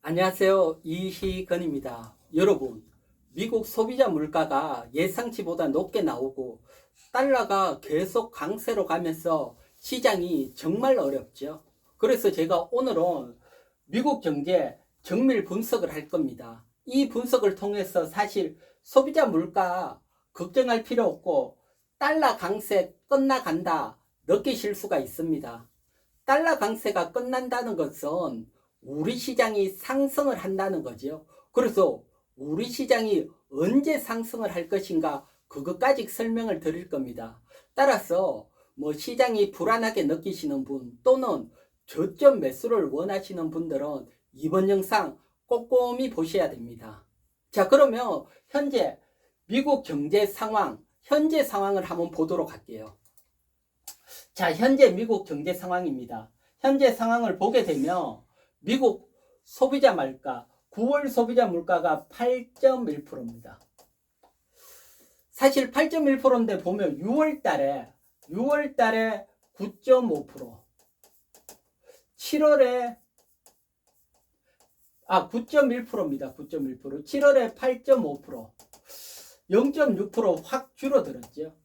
안녕하세요. 이희건입니다. 여러분, 미국 소비자 물가가 예상치보다 높게 나오고 달러가 계속 강세로 가면서 시장이 정말 어렵죠. 그래서 제가 오늘은 미국 경제 정밀 분석을 할 겁니다. 이 분석을 통해서 사실 소비자 물가 걱정할 필요 없고 달러 강세 끝나간다 느끼실 수가 있습니다. 달러 강세가 끝난다는 것은 우리 시장이 상승을 한다는 거죠. 그래서 우리 시장이 언제 상승을 할 것인가 그것까지 설명을 드릴 겁니다. 따라서 시장이 불안하게 느끼시는 분 또는 저점 매수를 원하시는 분들은 이번 영상 꼼꼼히 보셔야 됩니다. 자, 그러면 현재 미국 경제 상황, 현재 상황을 한번 보도록 할게요. 자, 현재 미국 경제 상황입니다. 현재 상황을 보게 되면 미국 소비자 물가, 9월 소비자 물가가 8.1%입니다. 사실 8.1%인데 보면 6월 달에 9.5%, 7월에 9.1%입니다. 9.1%, 7월에 8.5%, 0.6%확 줄어들었죠.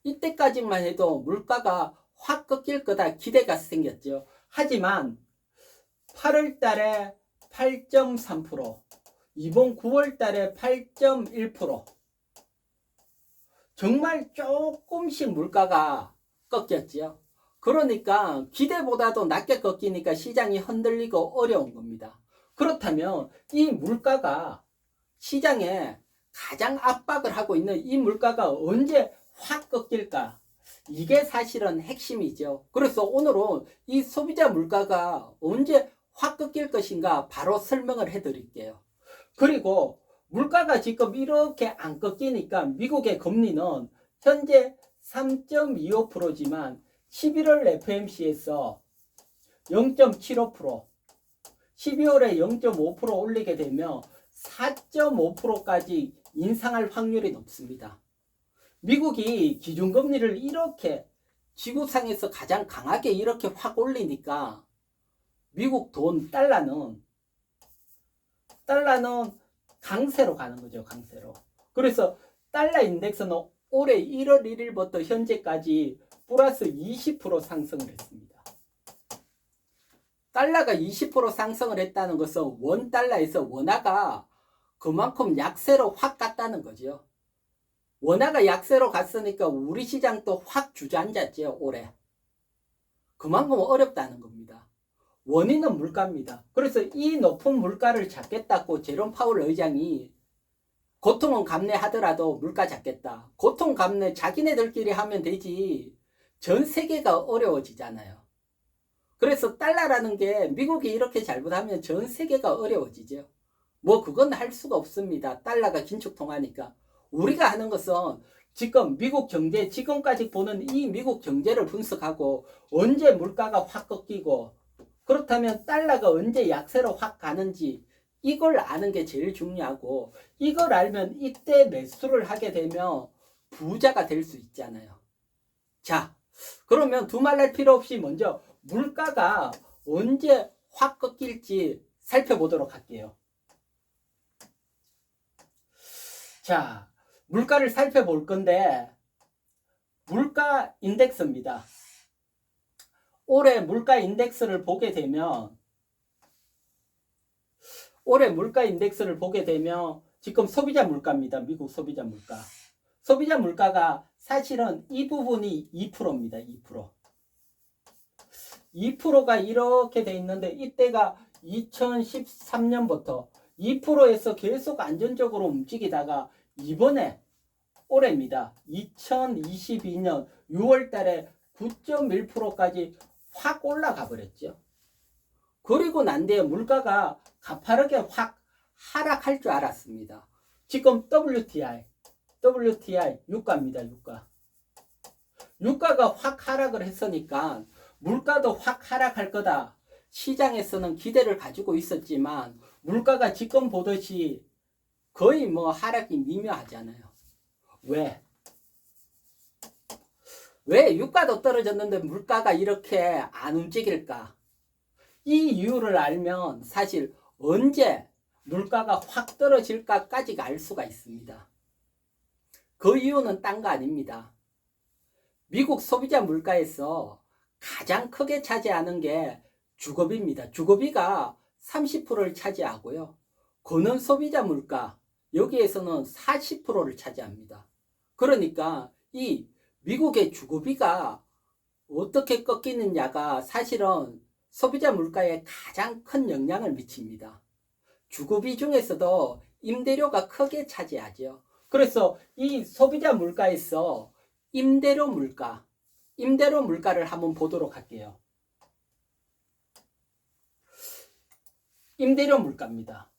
이때까지만 해도 물가가 확 꺾일 거다 기대가 생겼죠. 하지만 8월 달에 8.3%, 이번 9월 달에 8.1%, 정말 조금씩 물가가 꺾였죠. 그러니까 기대보다도 낮게 꺾이니까 시장이 흔들리고 어려운 겁니다. 그렇다면 이 물가가 시장에 가장 압박을 하고 있는 이 물가가 언제 확 꺾일까? 이게 사실은 핵심이죠. 그래서 오늘은 이 소비자 물가가 언제 확 꺾일 것인가 바로 설명을 해드릴게요. 그리고 물가가 지금 이렇게 안 꺾이니까 미국의 금리는 현재 3.25%지만 11월 FMC에서 0.75%, 12월에 0.5% 올리게 되면 4.5%까지 인상할 확률이 높습니다. 미국이 기준금리를 이렇게 지구상에서 가장 강하게 이렇게 확 올리니까 미국 돈 달러는 강세로 가는 거죠. 강세로. 그래서 달러 인덱스는 올해 1월 1일부터 현재까지 플러스 20% 상승을 했습니다. 달러가 20% 상승을 했다는 것은 원 달러에서 원화가 그만큼 약세로 확 갔다는 거죠. 원화가 약세로 갔으니까 우리 시장도 확 주저앉았죠. 올해. 그만큼 어렵다는 겁니다. 원인은 물가입니다. 그래서 이 높은 물가를 잡겠다고 제롬 파월 의장이 고통은 감내하더라도 물가 잡겠다. 고통 감내 자기네들끼리 하면 되지. 전 세계가 어려워지잖아요. 그래서 달러라는 게 미국이 이렇게 잘못하면 전 세계가 어려워지죠. 그건 할 수가 없습니다. 달러가 긴축통화니까. 우리가 하는 것은 지금 미국 경제, 지금까지 보는 이 미국 경제를 분석하고 언제 물가가 확 꺾이고 그렇다면 달러가 언제 약세로 확 가는지 이걸 아는 게 제일 중요하고 이걸 알면 이때 매수를 하게 되면 부자가 될 수 있잖아요. 자, 그러면 두말할 필요 없이 먼저 물가가 언제 확 꺾일지 살펴보도록 할게요. 자, 물가를 살펴볼 건데 물가 인덱스입니다. 올해 물가 인덱스를 보게 되면 지금 소비자 물가입니다. 미국 소비자 물가. 소비자 물가가 사실은 이 부분이 2%입니다. 2%. 2%가 이렇게 돼 있는데 이때가 2013년부터 2%에서 계속 안정적으로 움직이다가 이번에 올해입니다. 2022년 6월 달에 9.1%까지 확 올라가 버렸죠. 그리고 난 뒤에 물가가 가파르게 확 하락할 줄 알았습니다. 지금 WTI 유가입니다. 유가가 확 하락을 했으니까 물가도 확 하락할 거다. 시장에서는 기대를 가지고 있었지만 물가가 지금 보듯이 거의 하락이 미묘하잖아요. 왜 유가도 떨어졌는데 물가가 이렇게 안 움직일까? 이 이유를 알면 사실 언제 물가가 확 떨어질까까지가 알 수가 있습니다. 그 이유는 딴 거 아닙니다. 미국 소비자 물가에서 가장 크게 차지하는 게 주거비입니다. 주거비가 30%를 차지하고요. 거는 소비자 물가, 여기에서는 40%를 차지합니다. 그러니까 이 미국의 주거비가 어떻게 꺾이느냐가 사실은 소비자 물가에 가장 큰 영향을 미칩니다. 주거비 중에서도 임대료가 크게 차지하죠. 그래서 이 소비자 물가에서 임대료 물가를 한번 보도록 할게요. 임대료 물가입니다.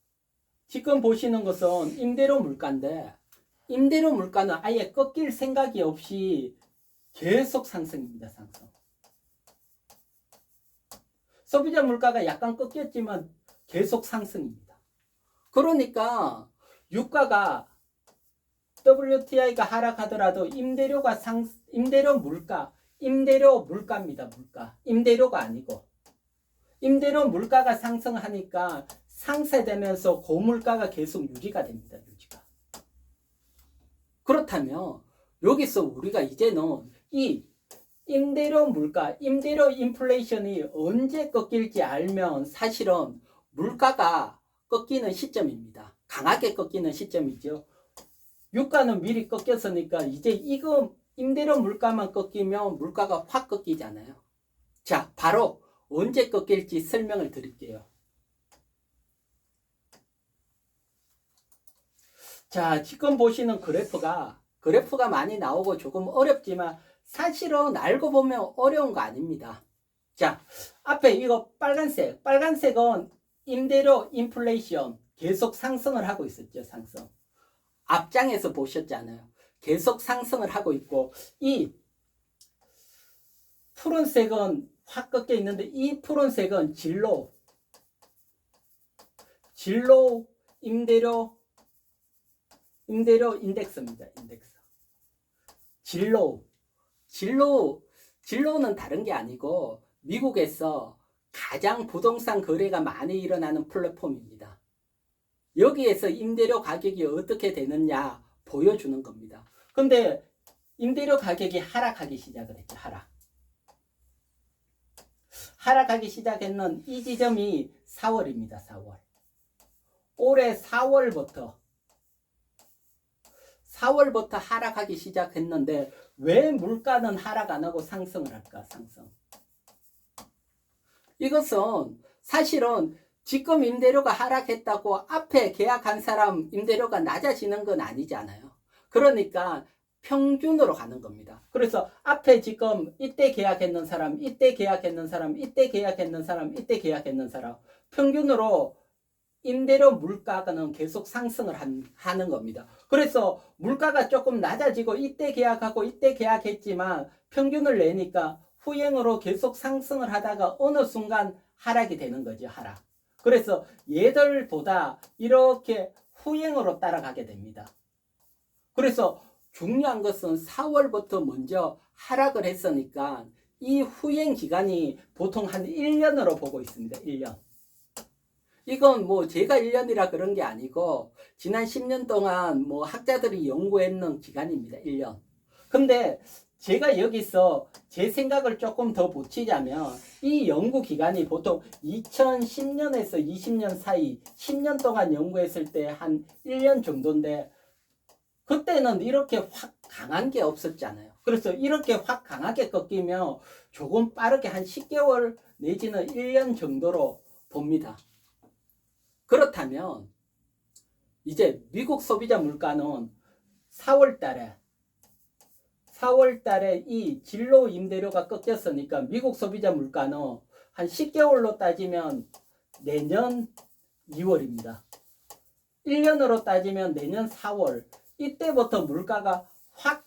지금 보시는 것은 임대료 물가인데, 임대료 물가는 아예 꺾일 생각이 없이 계속 상승입니다. 상승. 소비자 물가가 약간 꺾였지만 계속 상승입니다. 그러니까 유가가 WTI가 하락하더라도 임대료 물가입니다. 물가. 임대료가 아니고. 임대료 물가가 상승하니까 상쇄되면서 고물가가 계속 유지가 됩니다. 유지가. 그렇다면 여기서 우리가 이제는 이 임대료 물가, 임대료 인플레이션이 언제 꺾일지 알면 사실은 물가가 꺾이는 시점입니다. 강하게 꺾이는 시점이죠. 유가는 미리 꺾였으니까 이제 이거 임대료 물가만 꺾이면 물가가 확 꺾이잖아요. 자, 바로 언제 꺾일지 설명을 드릴게요. 자, 지금 보시는 그래프가 많이 나오고 조금 어렵지만 사실은 알고 보면 어려운 거 아닙니다. 자, 앞에 이거 빨간색은 임대료 인플레이션 계속 상승을 하고 있었죠. 상승. 앞장에서 보셨잖아요. 계속 상승을 하고 있고, 이 푸른색은 확 꺾여 있는데 이 푸른색은 진로 임대료 인덱스입니다. 인덱스. 진로는 다른 게 아니고 미국에서 가장 부동산 거래가 많이 일어나는 플랫폼입니다. 여기에서 임대료 가격이 어떻게 되느냐 보여주는 겁니다. 근데 임대료 가격이 하락하기 시작을 했죠. 하락하기 시작했는 이 지점이 4월입니다. 4월. 올해 4월부터 하락하기 시작했는데 왜 물가는 하락 안 하고 상승을 할까? 상승. 이것은 사실은 지금 임대료가 하락했다고 앞에 계약한 사람 임대료가 낮아지는 건 아니잖아요. 그러니까 평균으로 가는 겁니다. 그래서 앞에 지금 이때 계약했는 사람, 이때 계약했는 사람, 이때 계약했는 사람, 이때 계약했는 사람 평균으로 임대료 물가는 계속 상승을 하는 겁니다. 그래서 물가가 조금 낮아지고 이때 계약하고 이때 계약했지만 평균을 내니까 후행으로 계속 상승을 하다가 어느 순간 하락이 되는 거죠. 하락. 그래서 얘들보다 이렇게 후행으로 따라가게 됩니다. 그래서 중요한 것은 4월부터 먼저 하락을 했으니까 이 후행 기간이 보통 한 1년으로 보고 있습니다. 1년. 이건 뭐 제가 1년이라 그런 게 아니고 지난 10년 동안 뭐 학자들이 연구했는 기간입니다. 1년. 근데 제가 여기서 제 생각을 조금 더 붙이자면 이 연구 기간이 보통 2010년에서 20년 사이 10년 동안 연구했을 때 한 1년 정도인데 그때는 이렇게 확 강한 게 없었잖아요. 그래서 이렇게 확 강하게 꺾이면 조금 빠르게 한 10개월 내지는 1년 정도로 봅니다. 그렇다면 이제 미국 소비자 물가는 4월 달에 이 진로 임대료가 꺾였으니까 미국 소비자 물가는 한 10개월로 따지면 내년 2월입니다. 1년으로 따지면 내년 4월. 이때부터 물가가 확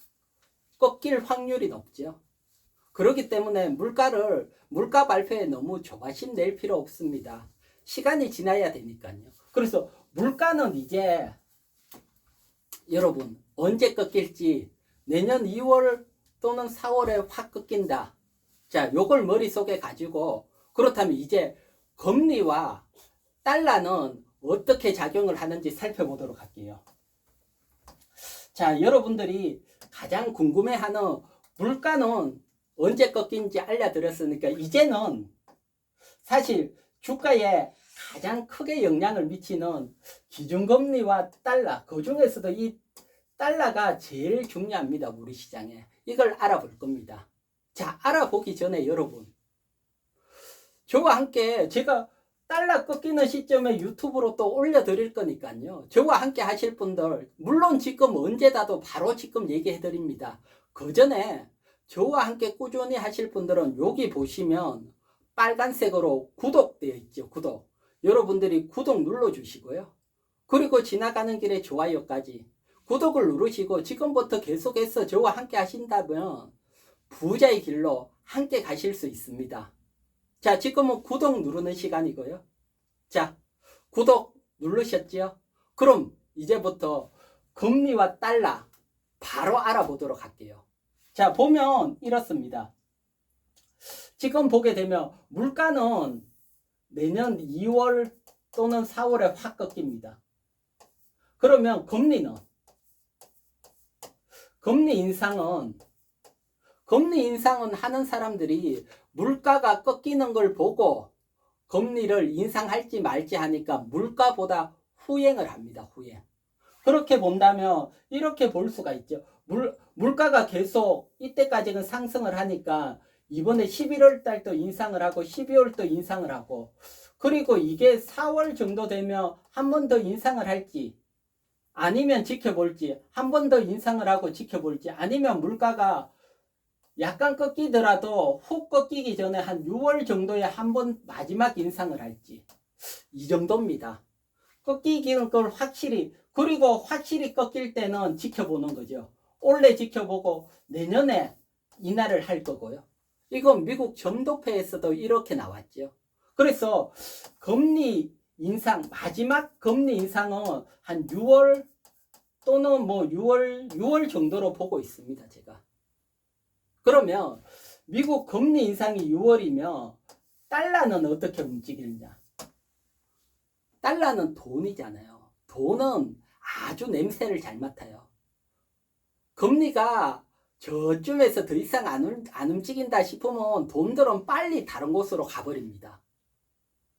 꺾일 확률이 높죠. 그렇기 때문에 물가 발표에 너무 조바심 낼 필요 없습니다. 시간이 지나야 되니까요. 그래서 물가는 이제 여러분 언제 꺾일지 내년 2월 또는 4월에 확 꺾인다. 자, 요걸 머릿속에 가지고 그렇다면 이제 금리와 달러는 어떻게 작용을 하는지 살펴보도록 할게요. 자, 여러분들이 가장 궁금해하는 물가는 언제 꺾인지 알려드렸으니까 이제는 사실 주가에 가장 크게 영향을 미치는 기준금리와 달러, 그 중에서도 이 달러가 제일 중요합니다. 우리 시장에. 이걸 알아볼 겁니다. 자, 알아보기 전에 여러분, 저와 함께 제가 달러 꺾이는 시점에 유튜브로 또 올려드릴 거니까요. 저와 함께 하실 분들, 물론 지금 언제다도 바로 지금 얘기해 드립니다. 그 전에 저와 함께 꾸준히 하실 분들은 여기 보시면 빨간색으로 구독되어 있죠. 구독. 여러분들이 구독 눌러주시고요. 그리고 지나가는 길에 좋아요까지 구독을 누르시고 지금부터 계속해서 저와 함께 하신다면 부자의 길로 함께 가실 수 있습니다. 자, 지금은 구독 누르는 시간이고요. 자, 구독 누르셨죠? 그럼 이제부터 금리와 달러 바로 알아보도록 할게요. 자, 보면 이렇습니다. 지금 보게 되면 물가는 내년 2월 또는 4월에 확 꺾입니다. 그러면 금리 인상은 하는 사람들이 물가가 꺾이는 걸 보고 금리를 인상할지 말지 하니까 물가보다 후행을 합니다. 후행. 그렇게 본다면 이렇게 볼 수가 있죠. 물가가 계속 이때까지는 상승을 하니까 이번에 11월 달도 인상을 하고 12월도 인상을 하고 그리고 이게 4월 정도 되면 한 번 더 인상을 할지 아니면 지켜볼지 한 번 더 인상을 하고 지켜볼지 아니면 물가가 약간 꺾이더라도 훅 꺾이기 전에 한 6월 정도에 한 번 마지막 인상을 할지 이 정도입니다. 꺾이기는 걸 확실히 그리고 확실히 꺾일 때는 지켜보는 거죠. 올해 지켜보고 내년에 인하를 할 거고요. 이건 미국 점도표에서도 이렇게 나왔죠. 그래서 금리 인상 마지막 금리 인상은 한 6월 또는 뭐 6월 정도로 보고 있습니다. 제가. 그러면 미국 금리 인상이 6월이면 달러는 어떻게 움직이느냐? 달러는 돈이잖아요. 돈은 아주 냄새를 잘 맡아요. 금리가 저쯤에서 더 이상 안 움직인다 싶으면 돈들은 빨리 다른 곳으로 가버립니다.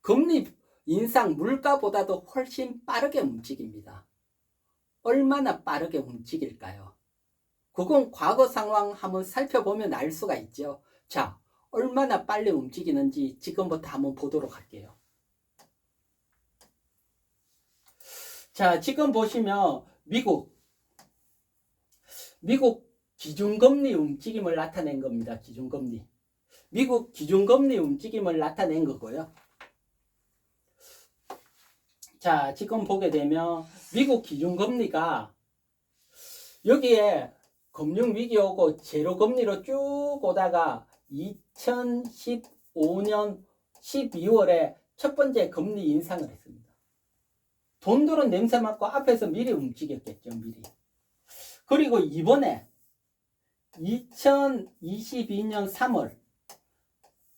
금리 인상 물가보다도 훨씬 빠르게 움직입니다. 얼마나 빠르게 움직일까요? 그건 과거 상황 한번 살펴보면 알 수가 있죠. 자, 얼마나 빨리 움직이는지 지금부터 한번 보도록 할게요. 자, 지금 보시면 미국 기준금리 움직임을 나타낸 겁니다. 기준금리. 미국 기준금리 움직임을 나타낸 거고요. 자, 지금 보게 되면 미국 기준금리가 여기에 금융위기 오고 제로금리로 쭉 오다가 2015년 12월에 첫 번째 금리 인상을 했습니다. 돈들은 냄새 맡고 앞에서 미리 움직였겠죠. 미리. 그리고 이번에 2022년 3월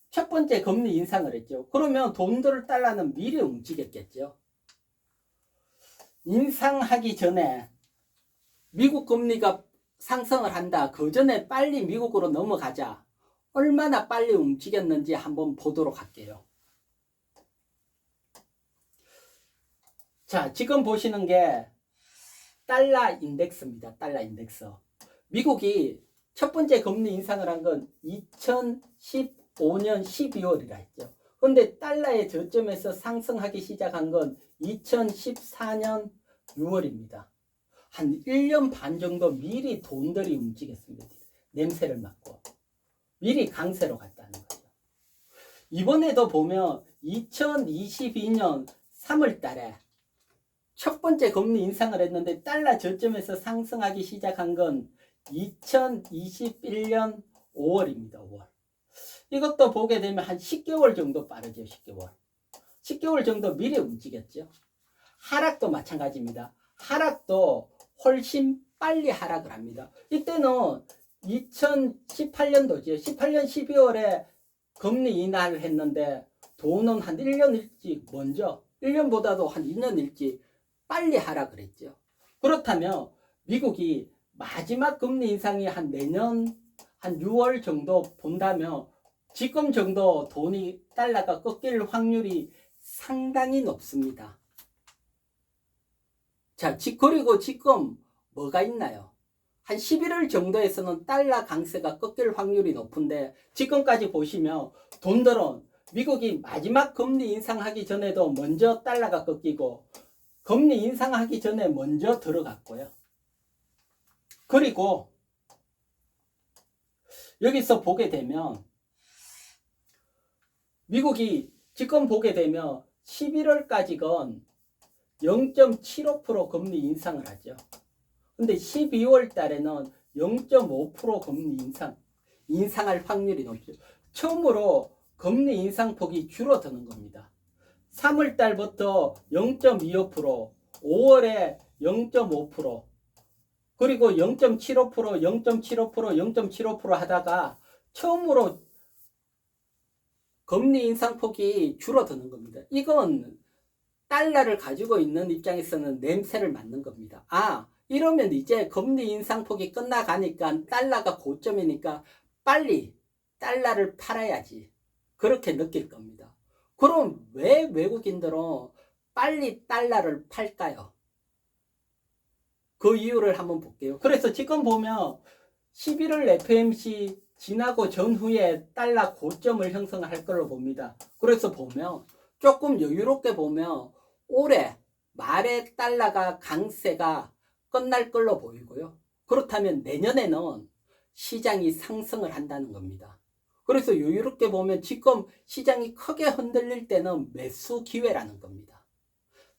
첫 번째 금리 인상을 했죠. 그러면 돈들을 달러는 미리 움직였겠죠. 인상하기 전에 미국 금리가 상승을 한다. 그 전에 빨리 미국으로 넘어가자. 얼마나 빨리 움직였는지 한번 보도록 할게요. 자, 지금 보시는 게 달러 인덱스입니다. 달러 인덱스. 미국이 첫 번째 금리 인상을 한 건 2015년 12월이라 했죠. 그런데 달러의 저점에서 상승하기 시작한 건 2014년 6월입니다. 한 1년 반 정도 미리 돈들이 움직였습니다. 냄새를 맡고. 미리 강세로 갔다는 거죠. 이번에도 보면 2022년 3월 달에 첫 번째 금리 인상을 했는데 달러 저점에서 상승하기 시작한 건 2021년 5월입니다. 5월. 이것도 보게 되면 한 10개월 정도 빠르죠. 10개월 정도 미리 움직였죠. 하락도 마찬가지입니다. 하락도 훨씬 빨리 하락을 합니다. 이때는 2018년도죠. 18년 12월에 금리 인하를 했는데 돈은 한 1년 일찍 먼저 1년보다도 한 2년 일찍 빨리 하라 그랬죠. 그렇다면 미국이 마지막 금리 인상이 한 내년 한 6월 정도 본다면 지금 정도 달러가 꺾일 확률이 상당히 높습니다. 자, 그리고 지금 뭐가 있나요? 한 11월 정도에서는 달러 강세가 꺾일 확률이 높은데 지금까지 보시면 돈들은 미국이 마지막 금리 인상하기 전에도 먼저 달러가 꺾이고 금리 인상하기 전에 먼저 들어갔고요. 그리고 여기서 보게 되면 미국이 지금 보게 되면 11월까지건 0.75% 금리 인상을 하죠. 근데 12월 달에는 0.5% 금리 인상할 확률이 높죠. 처음으로 금리 인상폭이 줄어드는 겁니다. 3월 달부터 0.25%, 5월에 0.5%, 그리고 0.75%, 0.75%, 0.75% 하다가 처음으로 금리 인상폭이 줄어드는 겁니다. 이건 달러를 가지고 있는 입장에서는 냄새를 맡는 겁니다. 아, 이러면 이제 금리 인상폭이 끝나가니까 달러가 고점이니까 빨리 달러를 팔아야지. 그렇게 느낄 겁니다. 그럼 왜 외국인들은 빨리 달러를 팔까요? 그 이유를 한번 볼게요. 그래서 지금 보면 11월 FOMC 지나고 전후에 달러 고점을 형성할 걸로 봅니다. 그래서 보면 조금 여유롭게 보면 올해 말에 달러가 강세가 끝날 걸로 보이고요. 그렇다면 내년에는 시장이 상승을 한다는 겁니다. 그래서 여유롭게 보면 지금 시장이 크게 흔들릴 때는 매수 기회라는 겁니다.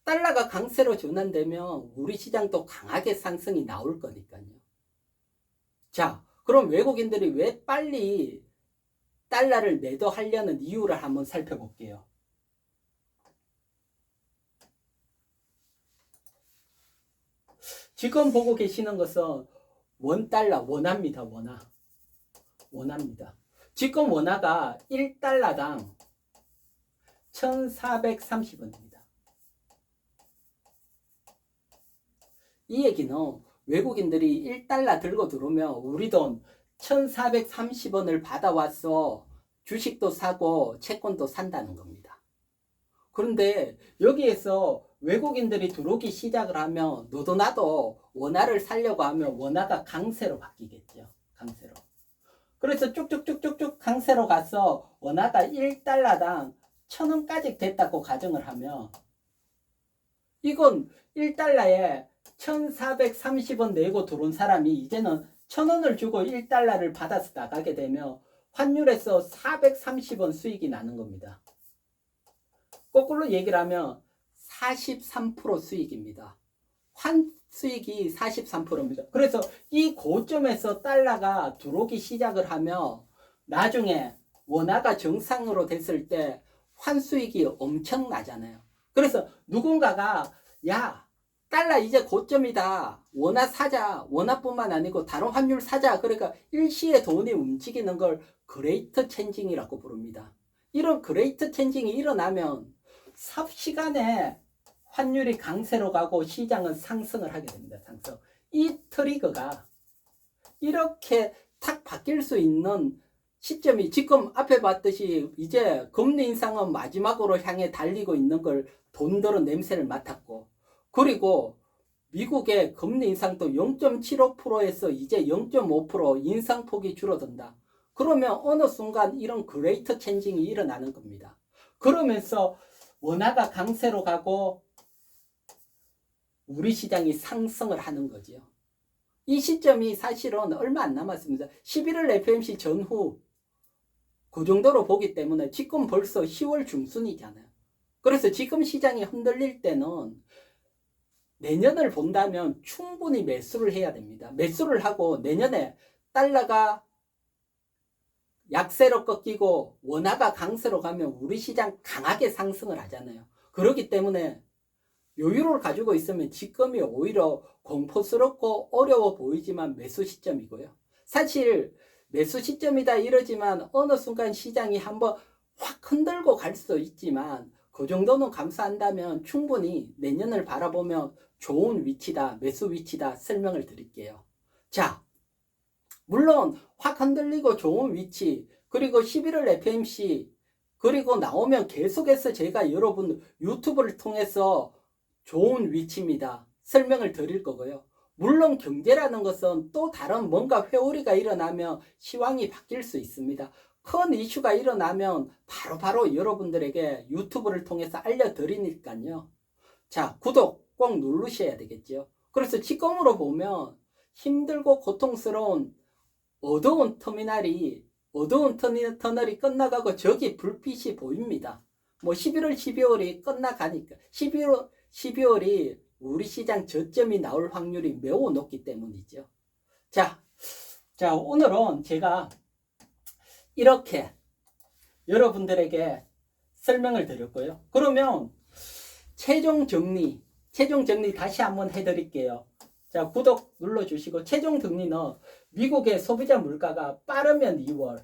달러가 강세로 전환되면 우리 시장도 강하게 상승이 나올 거니까요. 자, 그럼 외국인들이 왜 빨리 달러를 매도하려는 이유를 한번 살펴볼게요. 지금 보고 계시는 것은 원달러, 원화입니다. 원화입니다. 지금 원화가 1달러당 1430원입니다. 이 얘기는 외국인들이 1달러 들고 들어오면 우리 돈 1430원을 받아와서 주식도 사고 채권도 산다는 겁니다. 그런데 여기에서 외국인들이 들어오기 시작을 하면 너도 나도 원화를 사려고 하면 원화가 강세로 바뀌겠죠. 강세로. 그래서 쭉쭉쭉쭉쭉 강세로 가서 원화가 1달러당 1000원까지 됐다고 가정을 하면 이건 1달러에 1430원 내고 들어온 사람이 이제는 1000원을 주고 1달러를 받아서 나가게 되면 환율에서 430원 수익이 나는 겁니다. 거꾸로 얘기를 하면 43% 수익입니다. 환 수익이 43%입니다. 그래서 이 고점에서 달러가 들어오기 시작을 하면 나중에 원화가 정상으로 됐을 때 환 수익이 엄청나잖아요. 그래서 누군가가 야, 달러 이제 고점이다. 원화 사자. 원화뿐만 아니고 다른 환율 사자. 그러니까 일시에 돈이 움직이는 걸 그레이트 체인징이라고 부릅니다. 이런 그레이트 체인징이 일어나면 삽시간에 환율이 강세로 가고 시장은 상승을 하게 됩니다. 상승. 이 트리거가 이렇게 탁 바뀔 수 있는 시점이 지금 앞에 봤듯이 이제 금리 인상은 마지막으로 향해 달리고 있는 걸 돈들은 냄새를 맡았고, 그리고 미국의 금리 인상도 0.75%에서 이제 0.5% 인상폭이 줄어든다. 그러면 어느 순간 이런 그레이트 체인징이 일어나는 겁니다. 그러면서 원화가 강세로 가고 우리 시장이 상승을 하는 거죠. 이 시점이 사실은 얼마 안 남았습니다. 11월 FOMC 전후 그 정도로 보기 때문에 지금 벌써 10월 중순이잖아요. 그래서 지금 시장이 흔들릴 때는 내년을 본다면 충분히 매수를 해야 됩니다. 매수를 하고 내년에 달러가 약세로 꺾이고 원화가 강세로 가면 우리 시장 강하게 상승을 하잖아요. 그렇기 때문에 여유를 가지고 있으면 지금이 오히려 공포스럽고 어려워 보이지만 매수 시점이고요. 사실 매수 시점이다 이러지만 어느 순간 시장이 한번 확 흔들고 갈 수도 있지만 그 정도는 감수한다면 충분히 내년을 바라보며 좋은 위치다, 매수 위치다 설명을 드릴게요. 자, 물론 확 흔들리고 좋은 위치, 그리고 11월 FMC, 그리고 나오면 계속해서 제가 여러분 유튜브를 통해서 좋은 위치입니다. 설명을 드릴 거고요. 물론 경제라는 것은 또 다른 뭔가 회오리가 일어나면 시황이 바뀔 수 있습니다. 큰 이슈가 일어나면 바로바로 여러분들에게 유튜브를 통해서 알려드리니까요. 자, 구독 꼭 누르셔야 되겠죠. 그래서 지금으로 보면 힘들고 고통스러운 어두운 터널이 끝나가고 저기 불빛이 보입니다. 뭐 11월, 12월이 끝나가니까 12월이 우리 시장 저점이 나올 확률이 매우 높기 때문이죠. 자, 오늘은 제가 이렇게 여러분들에게 설명을 드렸고요. 그러면 최종 정리 다시 한번 해드릴게요. 자, 구독 눌러주시고, 최종 정리는 미국의 소비자 물가가 빠르면 2월,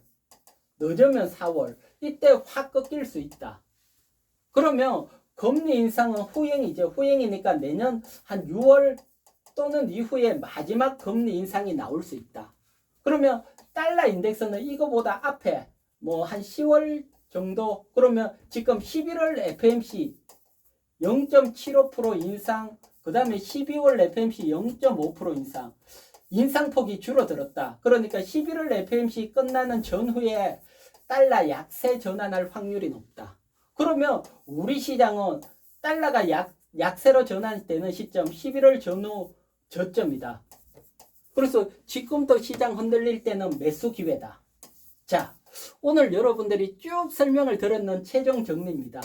늦으면 4월, 이때 확 꺾일 수 있다. 그러면 금리 인상은 후행이죠. 후행이니까 내년 한 6월 또는 이후에 마지막 금리 인상이 나올 수 있다. 그러면 달러 인덱스는 이거보다 앞에 뭐 한 10월 정도, 그러면 지금 11월 FMC 0.75% 인상, 그 다음에 12월 FMC 0.5% 인상, 인상폭이 줄어들었다. 그러니까 11월 FMC 끝나는 전후에 달러 약세 전환할 확률이 높다. 그러면 우리 시장은 달러가 약세로 전환되는 시점 11월 전후 저점이다. 그래서 지금도 시장 흔들릴 때는 매수 기회다. 자, 오늘 여러분들이 쭉 설명을 들었는 최종 정리입니다.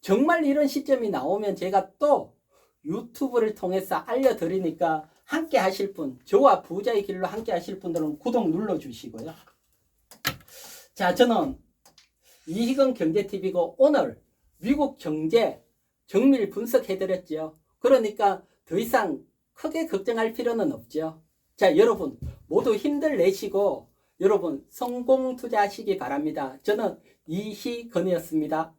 정말 이런 시점이 나오면 제가 또 유튜브를 통해서 알려드리니까 함께 하실 분, 저와 부자의 길로 함께 하실 분들은 구독 눌러주시고요. 자, 저는 이희근 경제TV고 오늘 미국 경제 정밀 분석해드렸죠. 그러니까 더 이상 크게 걱정할 필요는 없죠. 자, 여러분 모두 힘들 내시고 여러분 성공 투자하시기 바랍니다. 저는 이희근이었습니다.